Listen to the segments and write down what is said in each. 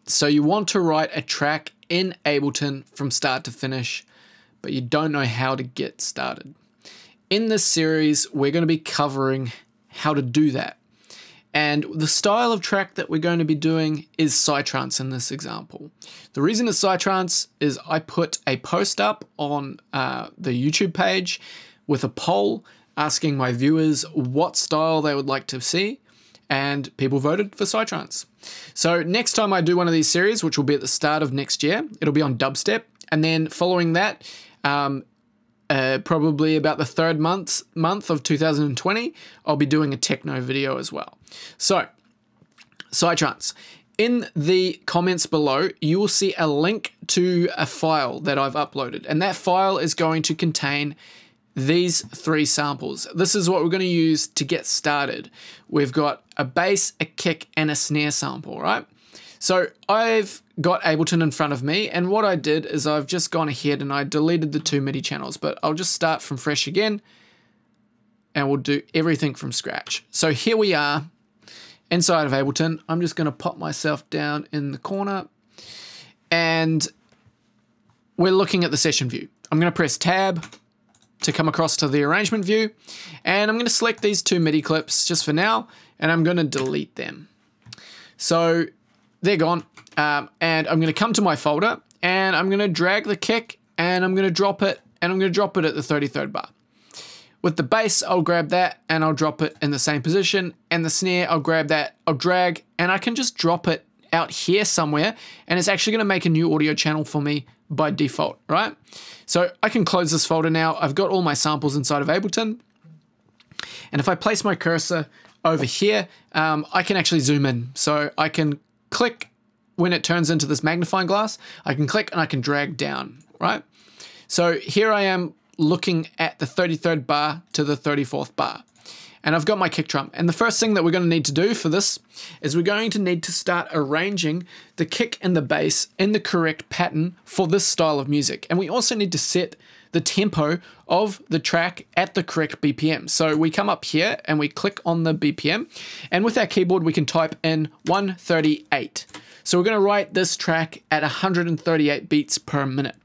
So you want to write a track in Ableton from start to finish, but you don't know how to get started. In this series, we're going to be covering how to do that. And the style of track that we're going to be doing is Psytrance in this example. The reason it's Psytrance is I put a post up on the YouTube page with a poll asking my viewers what style they would like to see, and people voted for Psytrance. So next time I do one of these series, which will be at the start of next year, it'll be on dubstep, and then following that, probably about the third month of 2020, I'll be doing a techno video as well. So, Psytrance. In the comments below, you will see a link to a file that I've uploaded, and that file is going to contain these 3 samples. This is what we're going to use to get started. We've got a bass, a kick, and a snare sample, right? So I've got Ableton in front of me, and what I did is I've just gone ahead and I deleted the 2 MIDI channels, but I'll just start from fresh again, and we'll do everything from scratch. So here we are inside of Ableton. I'm just going to pop myself down in the corner, and we're looking at the session view. I'm going to press Tab to come across to the arrangement view, and I'm going to select these 2 MIDI clips just for now, and I'm going to delete them. So they're gone, and I'm going to come to my folder, and I'm going to drag the kick, and I'm going to drop it, and I'm going to drop it at the 33rd bar. With the bass, I'll grab that, and I'll drop it in the same position, and the snare, I'll grab that, I'll drag, and I can just drop it out here somewhere, and it's actually going to make a new audio channel for me by default, right? So I can close this folder now. I've got all my samples inside of Ableton, and if I place my cursor over here, I can actually zoom in. So I can click when it turns into this magnifying glass. I can click and I can drag down, right? So here I am looking at the 33rd bar to the 34th bar, and I've got my kick drum. And the first thing that we're going to need to do for this is we're going to need to start arranging the kick and the bass in the correct pattern for this style of music. And we also need to set the tempo of the track at the correct BPM. So we come up here and we click on the BPM, and with our keyboard we can type in 138. So we're going to write this track at 138 beats per minute.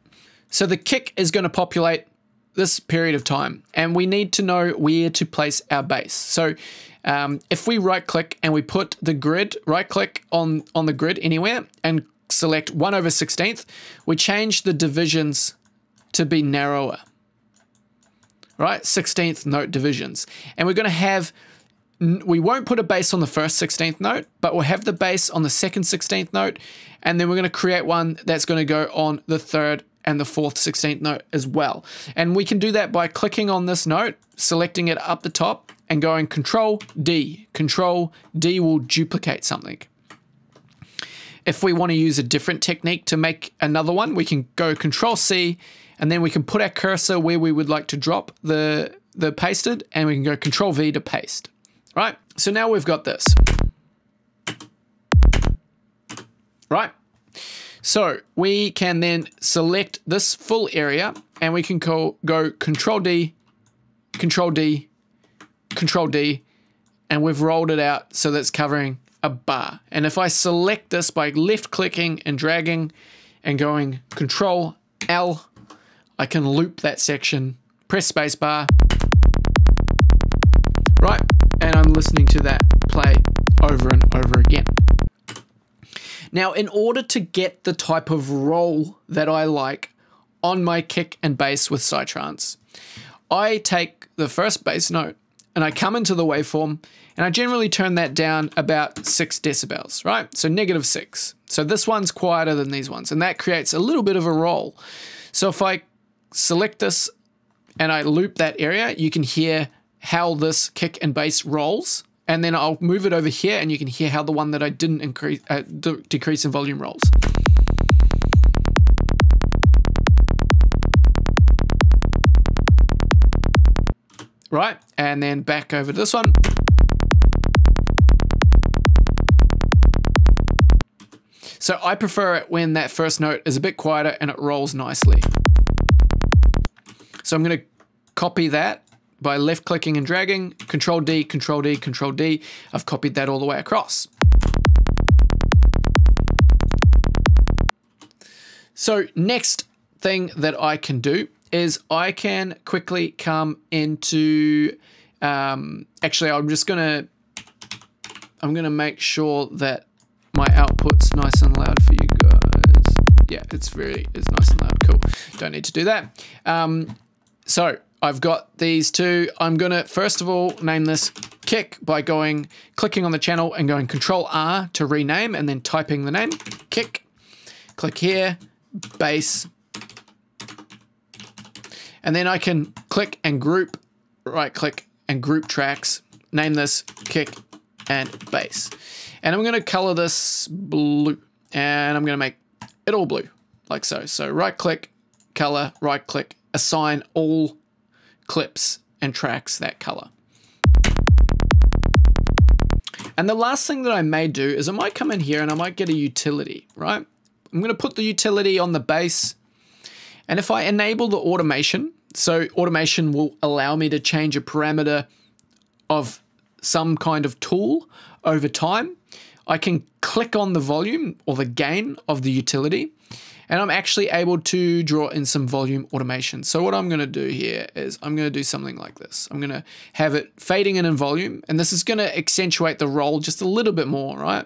So the kick is going to populate this period of time, and we need to know where to place our bass. So if we right click and we put the grid, right click on the grid anywhere and select 1/16, we change the divisions to be narrower, right? 16th note divisions. And we're going to have, we won't put a bass on the first 16th note, but we'll have the bass on the second 16th note, and then we're going to create one that's going to go on the third and the fourth 16th note as well. And we can do that by clicking on this note, selecting it up the top, and going Control D. Control D will duplicate something. If we want to use a different technique to make another one, we can go Control C, and then we can put our cursor where we would like to drop the pasted, and we can go Control V to paste. Right? So now we've got this. Right? So we can then select this full area, and we can go Control D, Control D, Control D, and we've rolled it out so that's covering a bar. And if I select this by left clicking and dragging and going Control L, I can loop that section, press space bar, right? And I'm listening to that play over and over again. Now, in order to get the type of roll that I like on my kick and bass with Psytrance, I take the first bass note and I come into the waveform, and I generally turn that down about 6 decibels, right? So -6. So this one's quieter than these ones, and that creates a little bit of a roll. So if I select this and I loop that area, you can hear how this kick and bass rolls. And then I'll move it over here, and you can hear how the one that I didn't decrease in volume rolls. Right, and then back over to this one. So I prefer it when that first note is a bit quieter and it rolls nicely. So I'm going to copy that by left clicking and dragging, Control D, Control D, Control D. I've copied that all the way across. So next thing that I can do is I can quickly come into, actually I'm gonna make sure that my output's nice and loud for you guys. Yeah, it's nice and loud, cool. Don't need to do that. So I've got these two. I'm gonna first of all name this kick by clicking on the channel and going Control R to rename and then typing the name, kick. Click here, bass. And then I can click and group, right click and group tracks, name this kick and bass. And I'm gonna color this blue and I'm gonna make it all blue like so. So right click, color, right click, assign all clips and tracks that color. And the last thing that I may do is I might come in here and I might get a utility, right? I'm gonna put the utility on the bass. And if I enable the automation, so automation will allow me to change a parameter of some kind of tool over time, I can click on the volume or the gain of the utility, and I'm actually able to draw in some volume automation. So what I'm going to do here is I'm going to do something like this. I'm going to have it fading in volume, and this is going to accentuate the roll just a little bit more, right?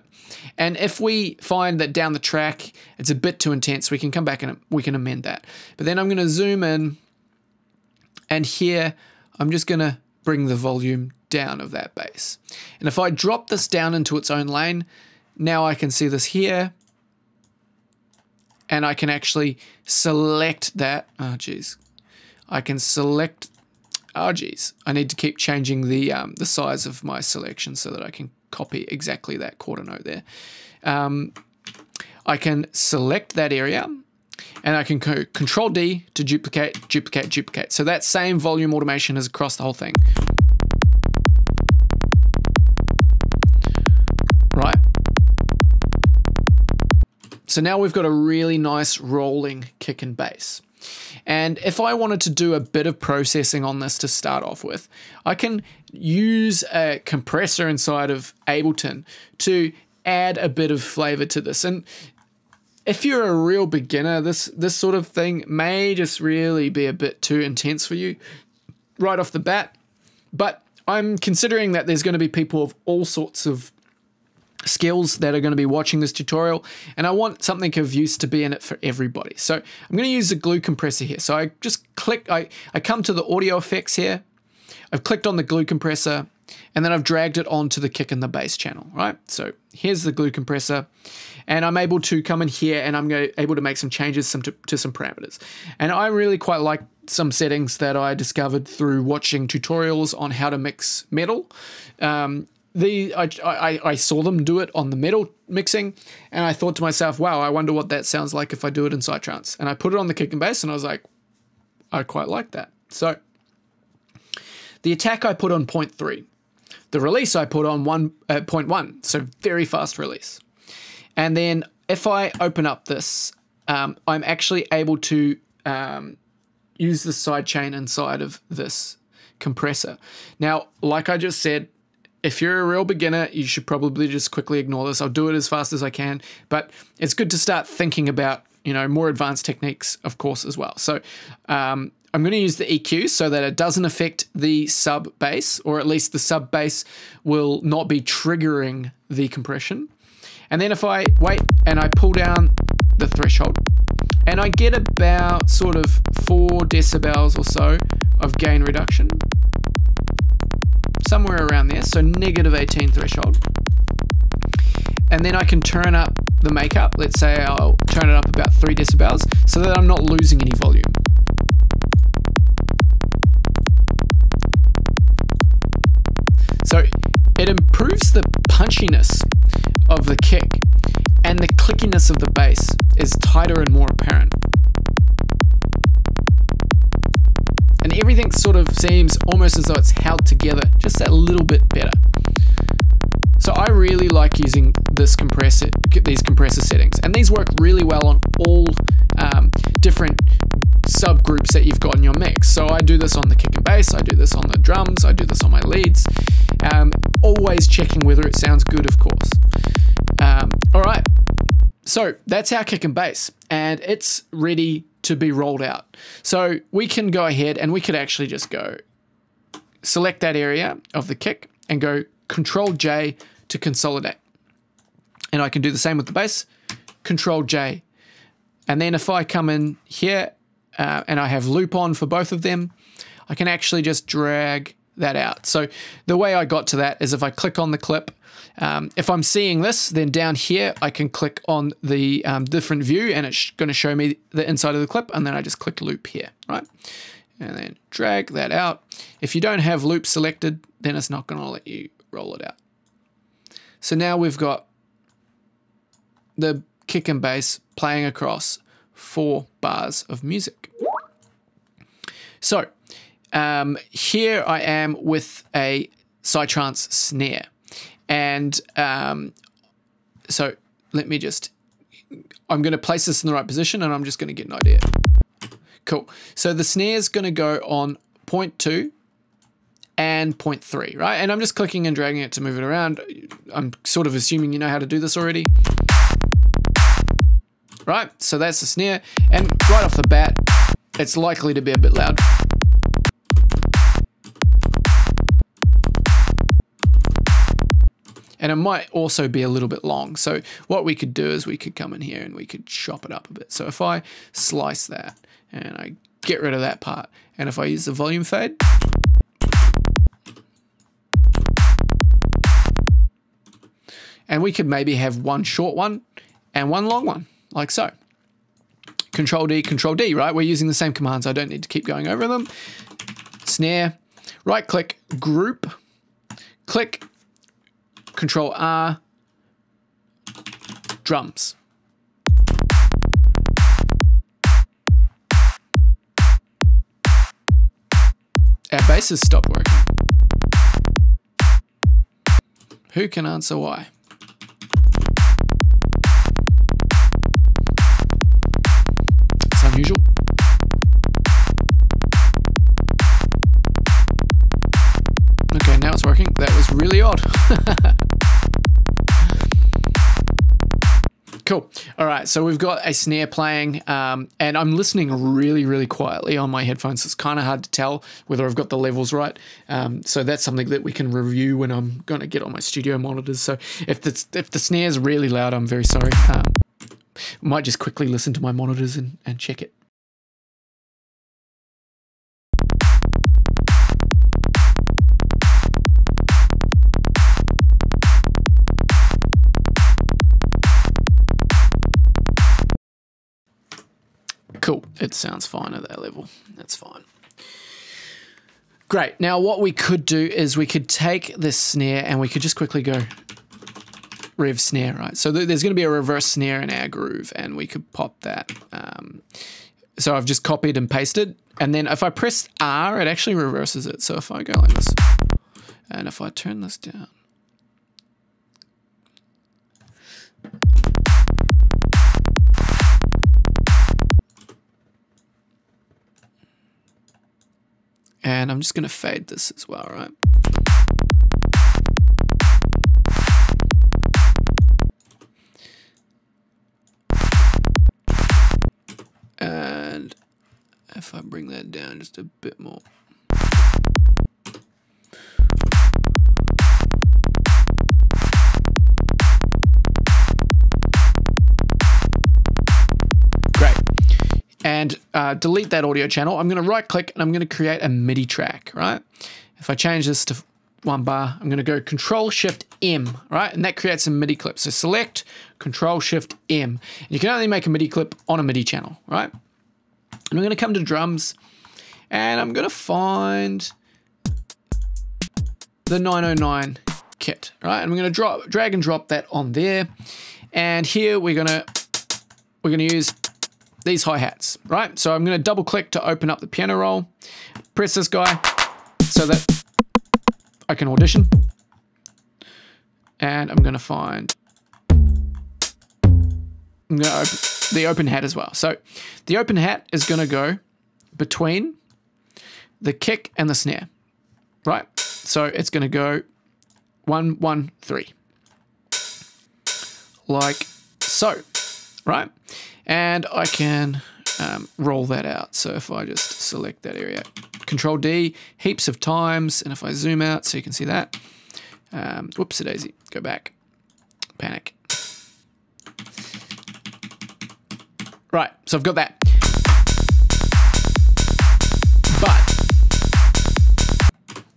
And if we find that down the track it's a bit too intense, we can come back and we can amend that. But then I'm going to zoom in, and here I'm just going to bring the volume down of that bass. And if I drop this down into its own lane, now I can see this here, and I can actually select that. Oh geez, I can select. Oh geez, I need to keep changing the size of my selection so that I can copy exactly that quarter note there. I can select that area, and I can go Control D to duplicate, duplicate, duplicate. So that same volume automation is across the whole thing. Right. So now we've got a really nice rolling kick and bass. And if I wanted to do a bit of processing on this to start off with, I can use a compressor inside of Ableton to add a bit of flavor to this. And if you're a real beginner, this sort of thing may just really be a bit too intense for you right off the bat. But I'm considering that there's going to be people of all sorts of skills that are going to be watching this tutorial, and I want something of use to be in it for everybody. So I'm going to use the glue compressor here. So I just click, I come to the audio effects here, I've clicked on the glue compressor, and then I've dragged it onto the kick and the bass channel, right? So here's the glue compressor, and I'm able to come in here and I'm able to make some changes to some parameters. And I really quite like some settings that I discovered through watching tutorials on how to mix metal. I saw them do it on the metal mixing, and I thought to myself, wow, I wonder what that sounds like if I do it in Psytrance. And I put it on the kick and bass, and I was like, I quite like that. So the attack I put on 0.3. The release I put on 0.1, so very fast release. And then if I open up this, I'm actually able to use the sidechain inside of this compressor. Now, like I just said, if you're a real beginner, you should probably just quickly ignore this. I'll do it as fast as I can, but it's good to start thinking about, you know, more advanced techniques, of course, as well. So I'm going to use the EQ so that it doesn't affect the sub bass, or at least the sub bass will not be triggering the compression. And then if I wait and I pull down the threshold, and I get about sort of 4 decibels or so of gain reduction, somewhere around there, so -18 threshold. And then I can turn up the makeup. Let's say I'll turn it up about 3 decibels so that I'm not losing any volume. So it improves the punchiness of the kick, and the clickiness of the bass is tighter and more apparent. And everything sort of seems almost as though it's held together just that little bit better. So I really like using these compressor settings, and these work really well on all different subgroups that you've got in your mix. So I do this on the kick and bass, I do this on the drums, I do this on my leads, always checking whether it sounds good, of course. All right, So that's our kick and bass, and it's ready to be rolled out. So we can go ahead and we could actually just go select that area of the kick and go Control J to consolidate. And I can do the same with the bass, Control J. And then if I come in here and I have loop on for both of them, I can actually just drag that out. So the way I got to that is if I click on the clip, if I'm seeing this, then down here I can click on the different view and it's going to show me the inside of the clip, and then I just click loop here, right? And then drag that out. If you don't have loop selected, then it's not going to let you roll it out. So now we've got the kick and bass playing across 4 bars of music. So here I am with a Psytrance snare. And so let me just, I'm going to place this in the right position and I'm just going to get an idea. Cool. So the snare is going to go on 0.2 and 0.3, right? And I'm just clicking and dragging it to move it around. I'm sort of assuming you know how to do this already. Right, so that's the snare. And right off the bat, it's likely to be a bit loud. And it might also be a little bit long. So what we could do is we could come in here and we could chop it up a bit. So if I slice that and I get rid of that part, and if I use the volume fade, and we could maybe have one short one and one long one, like so. Control D, right? We're using the same commands. I don't need to keep going over them. Snare, right click, group, click, Control R, drums. Our bass has stopped working. Who can answer why? It's unusual. Okay, now it's working. That was really odd. Cool. All right, so we've got a snare playing, and I'm listening really, really quietly on my headphones. It's kind of hard to tell whether I've got the levels right. So that's something that we can review when I'm going to get on my studio monitors. So if the snare's really loud, I'm very sorry. Might just quickly listen to my monitors and check it. Cool, it sounds fine at that level. That's fine. Great, now what we could do is we could take this snare and we could just quickly go rev snare, right? So there's going to be a reverse snare in our groove and we could pop that. So I've just copied and pasted, and then if I press R, it actually reverses it. So if I go like this, and if I turn this down, and I'm just going to fade this as well, right? And if I bring that down just a bit more. Great. And delete that audio channel. I'm going to right click and I'm going to create a MIDI track, right? If I change this to 1 bar, I'm going to go Control-Shift-M, right? And that creates a MIDI clip. So select Control-Shift-M. You can only make a MIDI clip on a MIDI channel, right? And I'm going to come to drums and I'm going to find the 909 kit, right? And I'm going to drag and drop that on there. And here we're going to use these hi-hats, right? So I'm going to double click to open up the piano roll, press this guy so that I can audition. And I'm going to find, I'm going to open the open hat as well. So the open hat is going to go between the kick and the snare, right? So it's going to go 1, 1, 3. Like so. right? And I can roll that out. So if I just select that area, Control D, heaps of times, and if I zoom out so you can see that, whoops-a-daisy, go back, panic. Right, so I've got that. But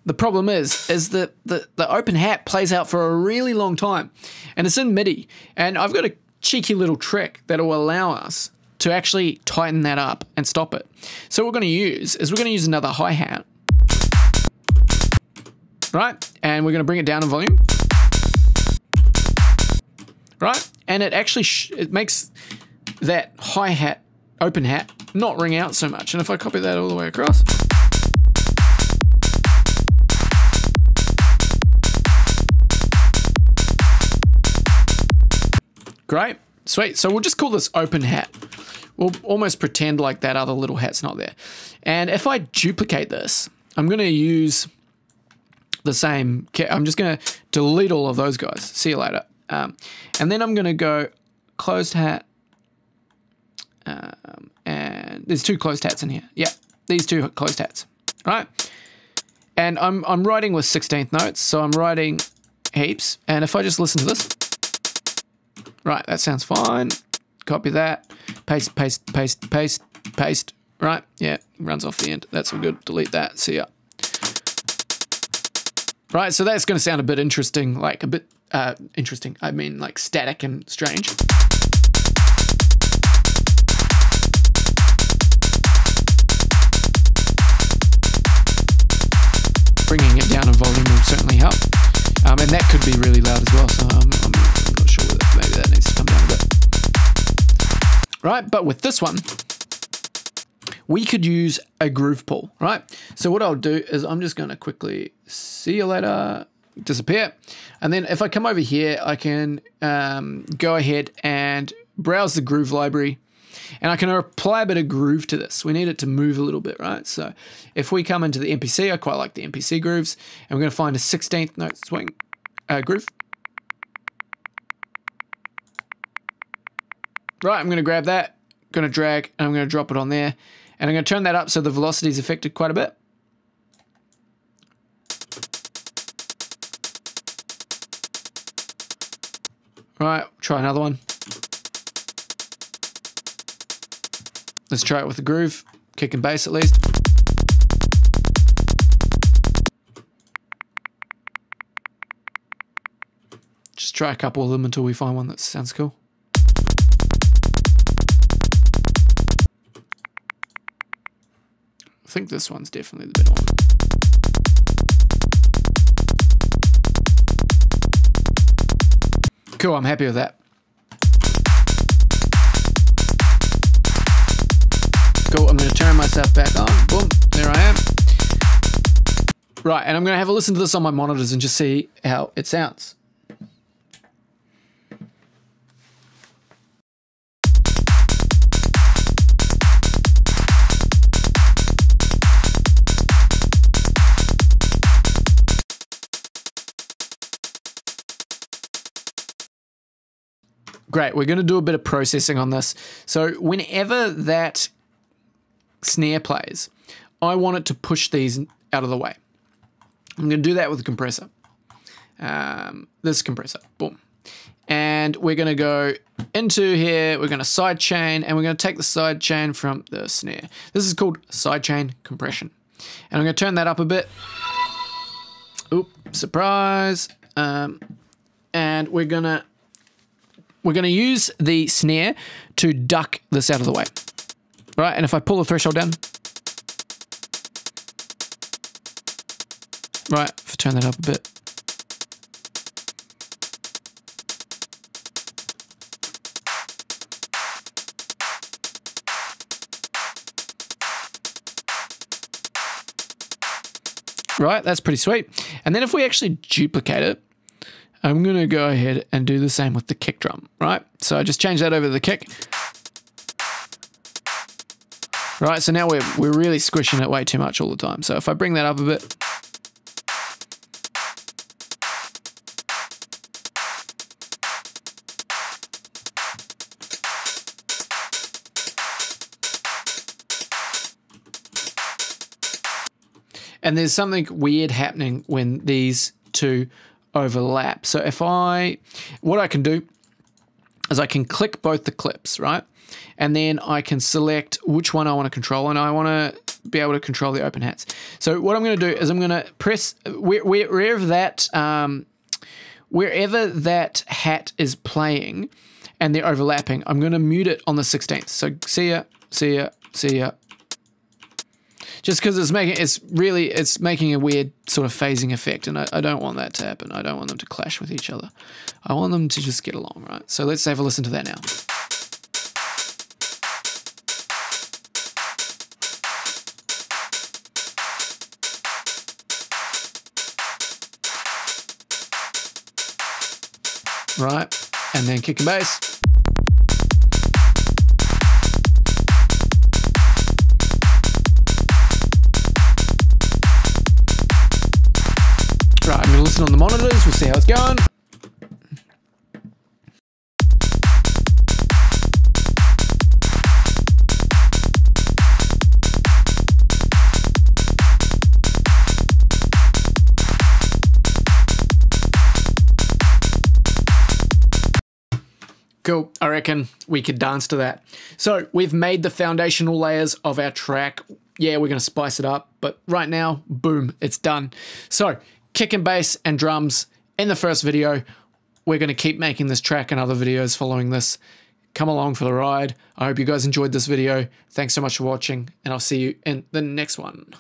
the problem is that the open hat plays out for a really long time, and it's in MIDI, and I've got a cheeky little trick that will allow us to actually tighten that up and stop it. So what we're going to use is we're going to use another hi-hat, right? And we're going to bring it down in volume, right? And it actually it makes that hi-hat, open hat, not ring out so much. And if I copy that all the way across, great, sweet. So we'll just call this open hat. We'll almost pretend like that other little hat's not there. And if I duplicate this, I'm going to use the same, I'm just going to delete all of those guys. See you later. And then I'm going to go closed hat. And there's two closed hats in here. Yeah, these two closed hats, right? And I'm writing with 16th notes, so I'm writing heaps. And if I just listen to this, right, that sounds fine. Copy that, paste, paste, paste, paste, paste. Right, yeah, runs off the end. That's all good. Delete that. See ya. Right, so that's going to sound a bit interesting, like a bit interesting. I mean, like static and strange. Bringing it down in volume will certainly help. And that could be really loud as well, so I'm not sure whether maybe that needs to come down a bit. Right, but with this one, we could use a groove pull, right? So what I'll do is I'm just going to quickly, see you later, disappear. And then if I come over here, I can go ahead and browse the groove library, and I can apply a bit of groove to this. We need it to move a little bit, right? So if we come into the MPC, I quite like the MPC grooves, and we're going to find a 16th note swing groove. Right, I'm going to grab that, going to drag, and I'm going to drop it on there. And I'm going to turn that up so the velocity is affected quite a bit. Right, try another one. Let's try it with the groove, kick and bass at least. Just try a couple of them until we find one that sounds cool. I think this one's definitely the better one. Cool, I'm happy with that. Cool, I'm going to turn myself back on. Boom, there I am. Right, and I'm going to have a listen to this on my monitors and just see how it sounds. Great, we're going to do a bit of processing on this. So whenever that snare plays, I want it to push these out of the way. I'm going to do that with the compressor. This compressor, boom. And we're going to go into here, we're going to sidechain, and we're going to take the sidechain from the snare. This is called sidechain compression. And I'm going to turn that up a bit. Oop, surprise. And we're going to use the snare to duck this out of the way. Right, and if I pull the threshold down, right, if I turn that up a bit. Right, that's pretty sweet. And then if we actually duplicate it, I'm going to go ahead and do the same with the kick drum, right? So I just change that over to the kick. Right, so now we're really squishing it way too much all the time. So if I bring that up a bit. And there's something weird happening when these two overlap. So what I can do is I can click both the clips, right? And then I can select which one I want to control, and I want to be able to control the open hats. So what I'm going to do is I'm going to press wherever that hat is playing and they're overlapping, I'm going to mute it on the 16th. So see ya. Just because it's making a weird sort of phasing effect, and I don't want that to happen. I don't want them to clash with each other. I want them to just get along, right? So let's have a listen to that now. Right, and then kick and bass. Right, I'm going to listen on the monitors, we'll see how it's going. Cool, I reckon we could dance to that. So we've made the foundational layers of our track. Yeah, we're gonna spice it up, but right now, boom, it's done. So kick and bass and drums in the first video. We're gonna keep making this track and other videos following this. Come along for the ride. I hope you guys enjoyed this video. Thanks so much for watching, and I'll see you in the next one.